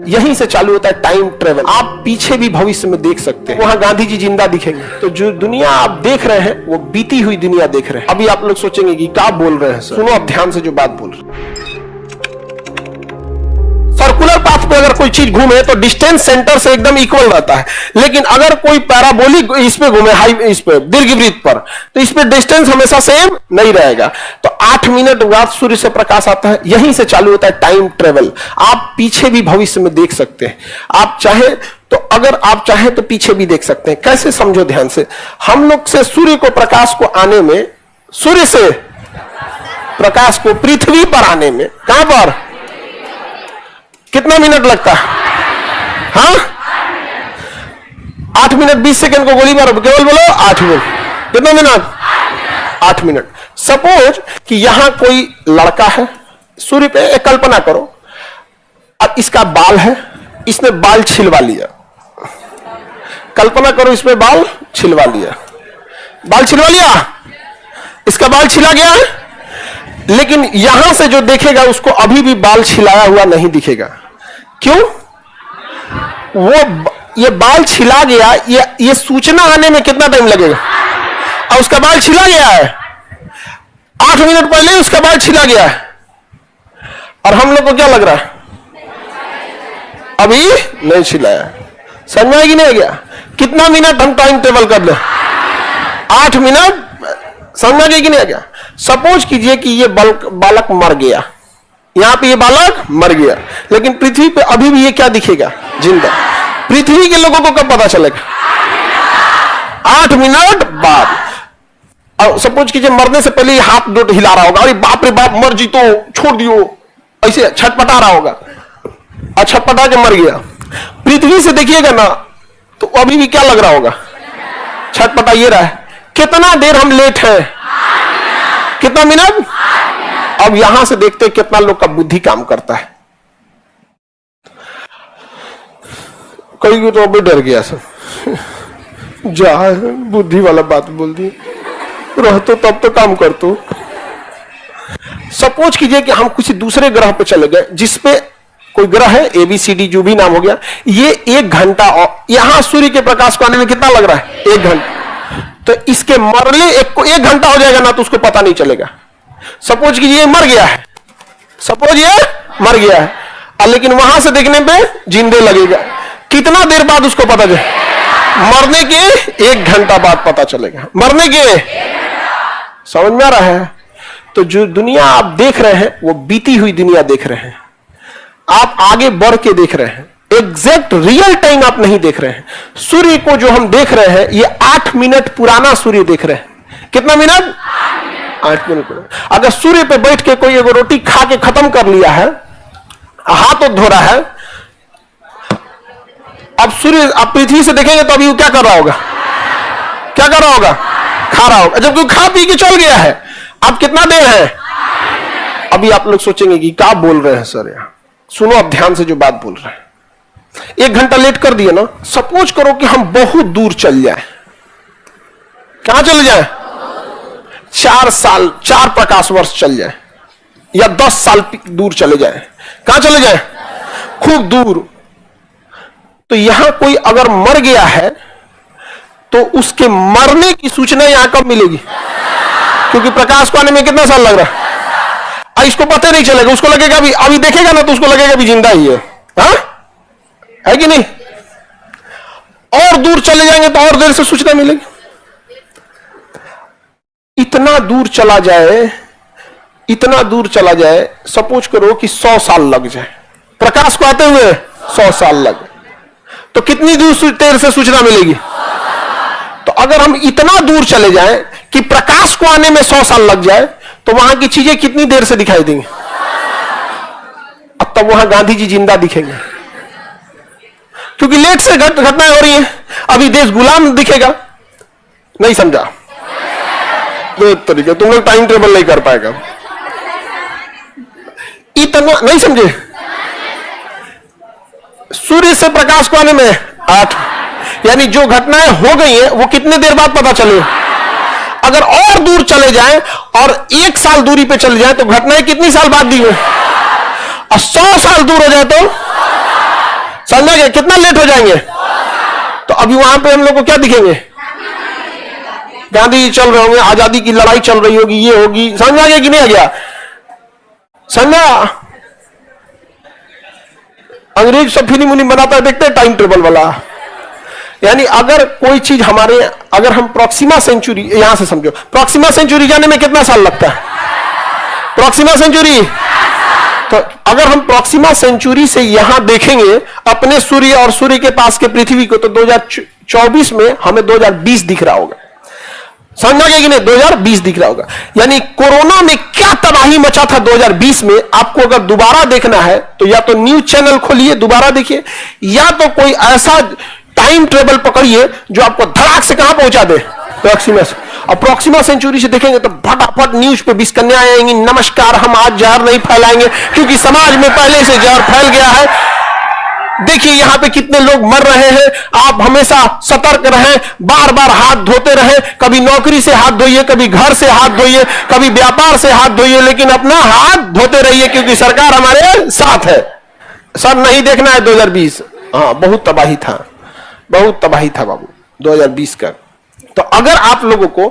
यहीं से चालू होता है टाइम ट्रेवल। आप पीछे भी भविष्य में देख सकते हैं, वहां गांधी जी जिंदा दिखेंगे। तो जो दुनिया आप देख रहे हैं वो बीती हुई दुनिया देख रहे हैं। अभी आप लोग सोचेंगे कि क्या बोल रहे हैं सर। सुनो अब ध्यान से जो बात बोल रहे हैं। सर्कुलर पाथ पे अगर कोई चीज घूमे तो डिस्टेंस सेंटर से एकदम इक्वल रहता है, लेकिन अगर कोई पैराबोलिक इस पे घूमे, हाई इस पे दीर्घवृत्त पर, तो इस पे डिस्टेंस हमेशा सेम नहीं रहेगा। तो 8 मिनट बाद सूर्य से प्रकाश आता है, यहीं से चालू होता है टाइम ट्रेवल। आप पीछे भी भविष्य में देख सकते हैं, आप चाहे तो, अगर आप चाहे तो पीछे भी देख सकते हैं। कैसे, समझो ध्यान से। हम लोग से सूर्य को प्रकाश को आने में, सूर्य से प्रकाश को पृथ्वी पर आने में कहां पर कितना मिनट लगता है? हाँ, 8 मिनट 20 सेकंड को गोली मारो, केवल बोलो 8 मिनट। कितना मिनट? 8 मिनट। सपोज कि यहां कोई लड़का है सूर्य पे, एक कल्पना करो, अब इसका बाल है, इसने बाल छिलवा लिया। कल्पना करो इसमें बाल छिलवा लिया, बाल छिलवा लिया, इसका बाल छिला गया है, लेकिन यहां से जो देखेगा उसको अभी भी बाल छिलाया हुआ नहीं दिखेगा। क्यों? वो ये बाल छिला गया, ये सूचना आने में कितना टाइम लगेगा? और उसका बाल छिला गया है, 8 मिनट पहले उसका बाल छिला गया है, और हम लोग को क्या लग रहा है? अभी नहीं छिलाया। समझ में आएगी नहीं गया? कितना मिनट हम टाइम टेबल कर ले? 8 मिनट। समझ में आएगी नहीं गया? सपोज कीजिए कि ये बालक मर गया, यहां पे ये बालक मर गया, लेकिन पृथ्वी पे अभी भी ये क्या दिखेगा? जिंदा। पृथ्वी के लोगों को कब पता चलेगा? 8 मिनट बाद। और सपोज कीजिए मरने से पहले हाथ दो हिला रहा होगा, अरे बाप रे बाप मर जी तो छोड़ दियो, ऐसे छटपटा रहा होगा, और छटपटा के मर गया। पृथ्वी से देखिएगा ना तो अभी भी क्या लग रहा होगा? छटपटा ये रहा है। कितना देर हम लेट है? कितना मिनट? अब यहां से देखते हैं कितना लोग का बुद्धि काम करता है। कोई तो अभी डर गया सर, जा बुद्धि वाला बात बोल दी, रहतो तब तो काम कर तो। सपोज कीजिए कि हम किसी दूसरे ग्रह पे चले गए, जिसपे कोई ग्रह है ABCD जो भी नाम हो गया, ये 1 घंटा, और यहां सूर्य के प्रकाश को आने में कितना लग रहा है? 1 घंटा। तो इसके मरने 1 घंटा हो जाएगा ना, तो उसको पता नहीं चलेगा। सपोज कि ये मर गया है, सपोज ये मर गया है, लेकिन वहां से देखने पे जिंदे लगेगा। कितना देर बाद उसको पता चलेगा? मरने के 1 घंटा बाद पता चलेगा। मरने के, समझ में आ रहा है? तो जो दुनिया आप देख रहे हैं वो बीती हुई दुनिया देख रहे हैं, आप आगे बढ़ के देख रहे हैं, एग्जैक्ट रियल टाइम आप नहीं देख रहे हैं। सूर्य को जो हम देख रहे हैं ये 8 मिनट पुराना सूर्य देख रहे हैं। कितना मिनट? 8 मिनट। अगर सूर्य पे बैठ के कोई एगो रोटी खा के खत्म कर लिया है, हाथ तो धो रहा है, अब सूर्य आप पृथ्वी से देखेंगे तो अभी वो क्या कर रहा होगा? क्या कर रहा होगा? खा रहा होगा। जब कोई खा पी के चल गया है, अब कितना देर है? अभी आप लोग सोचेंगे कि क्या बोल रहे हैं सर यहां। सुनो अब ध्यान से जो बात बोल रहे हैं। 1 घंटा लेट कर दिए ना। सपोज करो कि हम बहुत दूर चल जाए। कहां चले जाए? 4 साल, 4 प्रकाश वर्ष चल जाए, या 10 साल दूर चले जाए। कहां चले जाए? खूब दूर। तो यहां कोई अगर मर गया है तो उसके मरने की सूचना यहां कब मिलेगी? क्योंकि प्रकाश को आने में कितना साल लग रहा है? इसको पता नहीं चलेगा, उसको लगेगा अभी देखेगा ना तो उसको लगेगा भी जिंदा ही है। हाँ? है कि नहीं? और दूर चले जाएंगे तो और देर से सूचना मिलेगी। इतना दूर चला जाए, इतना दूर चला जाए, सपोज करो कि 100 साल लग जाए, प्रकाश को आते हुए 100 साल लगे, तो कितनी दूर देर से सूचना मिलेगी? तो अगर हम इतना दूर चले जाएं कि प्रकाश को आने में 100 साल लग जाए, तो वहां की चीजें कितनी देर से दिखाई देंगी? अब तब वहां गांधी जी जिंदा दिखेंगे, क्योंकि लेट से घटनाएं हो रही हैं। अभी देश गुलाम दिखेगा। नहीं समझा? दो तरीके, तुम लोग टाइम टेबल नहीं कर पाएगा। इतना नहीं समझे? सूर्य से प्रकाश को आने में 8, यानी जो घटनाएं हो गई हैं वो कितने देर बाद पता चले? अगर और दूर चले जाएं और 1 साल दूरी पे चले जाएं तो घटनाएं कितनी साल बाद दी हुई? और 100 साल दूर हो जाए तो समझ गए? कितना लेट हो जाएंगे? तो अभी वहां पे हम लोग को क्या दिखेंगे? गांधी जी चल रहे होंगे, आजादी की लड़ाई चल रही होगी, ये होगी। समझ आ गया कि नहीं आ गया? समझा? अंग्रेज सब फिल्म उन्हीं बनाता है, देखते हैं टाइम टेबल वाला। यानी अगर कोई चीज हमारे, अगर हम प्रॉक्सिमा सेंचुरी, यहां से समझो, प्रॉक्सिमा सेंचुरी जाने में कितना साल लगता है? प्रॉक्सिमा सेंचुरी, तो अगर हम प्रॉक्सिमा सेंचुरी से यहां देखेंगे अपने सूर्य और सूर्य के पास के पृथ्वी को, तो 2024 में हमें 2020 दिख रहा होगा। समझ गए कि नहीं? 2020 दिख रहा होगा। यानी कोरोना में क्या तबाही मचा था 2020 में, आपको अगर दोबारा देखना है तो या तो न्यूज चैनल खोलिए, दोबारा देखिए, या तो कोई ऐसा टाइम टेबल पकड़िए जो आपको धड़ाक से कहां पहुंचा दे, प्रॉक्सिमा से। और प्रॉक्सिमा सेंचुरी से देखेंगे तो फटाफट न्यूज पे 20 कन्याएं आएंगी, नमस्कार हम आज जहर नहीं फैलाएंगे क्योंकि समाज में पहले से जहर फैल गया है। देखिए यहां पे कितने लोग मर रहे हैं, आप हमेशा सतर्क रहें, बार बार हाथ धोते रहें। कभी नौकरी से हाथ धोइए, कभी घर से हाथ धोइए, कभी व्यापार से हाथ धोइए, लेकिन अपना हाथ धोते रहिए क्योंकि सरकार हमारे साथ है। सर नहीं देखना है 2020। हाँ, बहुत तबाही था, बहुत तबाही था बाबू 2020 का। तो अगर आप लोगों को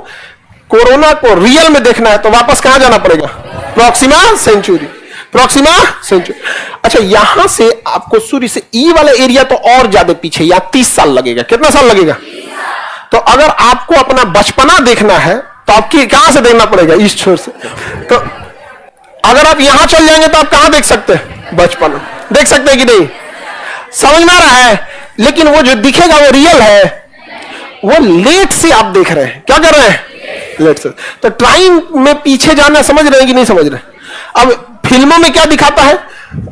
कोरोना को रियल में देखना है तो वापस कहां जाना पड़ेगा? Proxima Centauri, Proxima Centauri. अच्छा, यहां से आपको सूर्य से ई वाला एरिया तो और ज्यादा पीछे, या 30 साल लगेगा। कितना साल लगेगा? तो अगर आपको अपना बचपना देखना है तो आपकी कहां से देखना पड़ेगा? इस छोर से। तो अगर आप यहां चल जाएंगे तो आप कहां देख सकते हैं? बचपना देख सकते हैं कि नहीं? समझ में आ रहा है? लेकिन वो जो दिखेगा वो रियल है, वो लेट से आप देख रहे हैं। क्या कर रहे हैं? लेट से। तो टाइम में पीछे जाना समझ रहे हैं कि नहीं समझ रहे? अब फिल्मों में क्या दिखाता है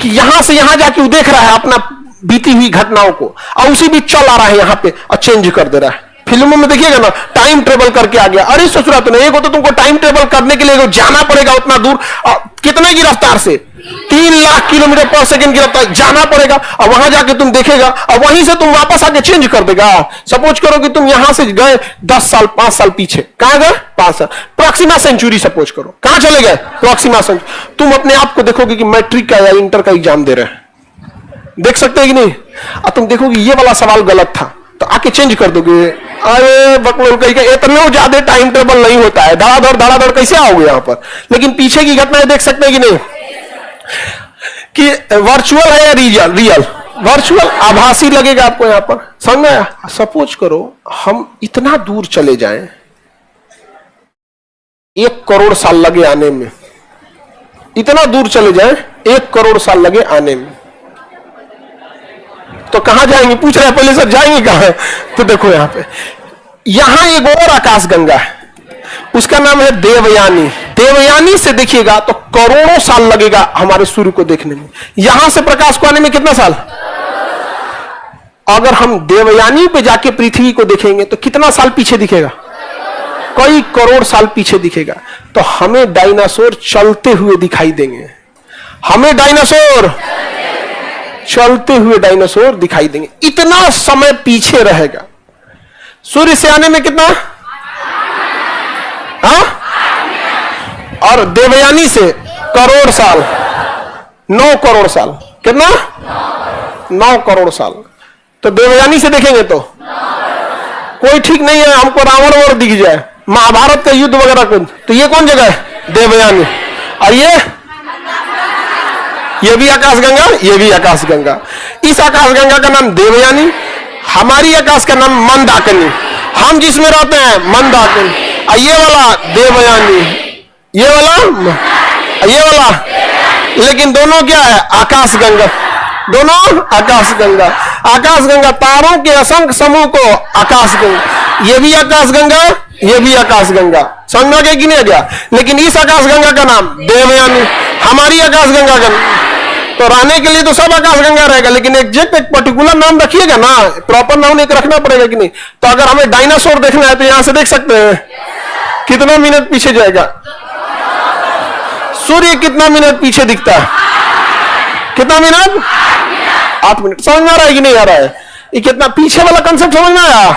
कि यहां से यहां जाके वो देख रहा है अपना बीती हुई घटनाओं को, और उसी बीच चल आ रहा है यहां पे और चेंज कर दे रहा है। फिल्मों में देखिएगा ना, टाइम ट्रेवल करके आ गया। अरे ससुरा तो नहीं, तो तुमको टाइम ट्रेवल करने के लिए जाना पड़ेगा उतना दूर, कितने की रफ्तार से? 3 लाख किलोमीटर पर सेकंड की रफ्तार जाना पड़ेगा, और वहां जाके तुम देखेगा और वहीं से तुम वापस आके चेंज कर देगा। सपोज करो कि तुम यहां से गए 10 साल 5 साल पीछे, कहां गए? 5 साल। प्रॉक्सिमा सेंचुरी सपोज करो, कहां चले गए? Proxima Centauri. तुम अपने आप को देखोगे कि मैट्रिक का या इंटर का एग्जाम दे रहे हैं, देख सकते हैं कि नहीं? और तुम देखोगे ये वाला सवाल गलत था, तो आके चेंज कर दोगे। अरे बकलोल कहीं का इतना ज्यादा टाइम टेबल नहीं होता है, धड़ाधड़ कैसे आओगे यहां पर? लेकिन पीछे की घटनाएं देख सकते हैं कि नहीं, कि वर्चुअल है या रियल? रियल। वर्चुअल आभासी लगेगा आपको यहां पर। समझ में आया? सपोज करो हम इतना दूर चले जाएं, 1 करोड़ साल लगे आने में, इतना दूर चले जाएं 1 करोड़ साल लगे आने में, तो कहां जाएंगे? पूछ रहे हैं पहले सर, जाएंगे कहां? तो देखो यहां पे, यहां एक और आकाशगंगा है, उसका नाम है देवयानी। देवयानी से देखिएगा तो करोड़ों साल लगेगा हमारे सूर्य को देखने में। यहां से प्रकाश को आने में कितना साल? अगर हम देवयानी पे जाके पृथ्वी को देखेंगे तो कितना साल पीछे दिखेगा? कई करोड़ साल पीछे दिखेगा। तो हमें डायनासोर चलते हुए दिखाई देंगे, हमें डायनासोर चलते हुए डायनासोर दिखाई देंगे। इतना समय पीछे रहेगा। सूर्य से आने में कितना? हाँ? और देवयानी से करोड़ साल, 9 करोड़ साल। कितना? 9 करोड़ साल। तो देवयानी से देखेंगे तो कोई ठीक नहीं है, हमको रावण और दिख जाए, महाभारत का युद्ध वगैरह कुछ, तो ये कौन जगह है? देवयानी। और ये भी आकाशगंगा, ये भी आकाशगंगा। इस आकाशगंगा का नाम देवयानी, हमारी आकाश का नाम मंदाकिनी। हम जिसमें रहते हैं मंदाकिनी। और ये वाला देवयानी, ये वाला, लेकिन दोनों क्या है? आकाशगंगा। दोनों आकाशगंगा। आकाशगंगा तारों के असंख्य समूह को आकाशगंगा। ये भी आकाशगंगा, ये भी आकाशगंगा। समझ में गया कि नहीं गया? लेकिन इस आकाशगंगा का नाम देवयानी, हमारी आकाशगंगा का नाम। तो रहने के लिए तो सब आकाशगंगा रहेगा, लेकिन एग्जैक्ट एक पर्टिकुलर नाम रखिएगा ना, प्रॉपर नाम एक रखना पड़ेगा कि नहीं? तो अगर हमें डायनासोर देखना है तो यहां से देख सकते हैं। कितना मिनट पीछे जाएगा? सूर्य कितना मिनट पीछे दिखता है? कितना मिनट? 8 मिनट। समझ में आ रहा है कि नहीं आ रहा है? ये कितना पीछे वाला कंसेप्ट समझ में आया?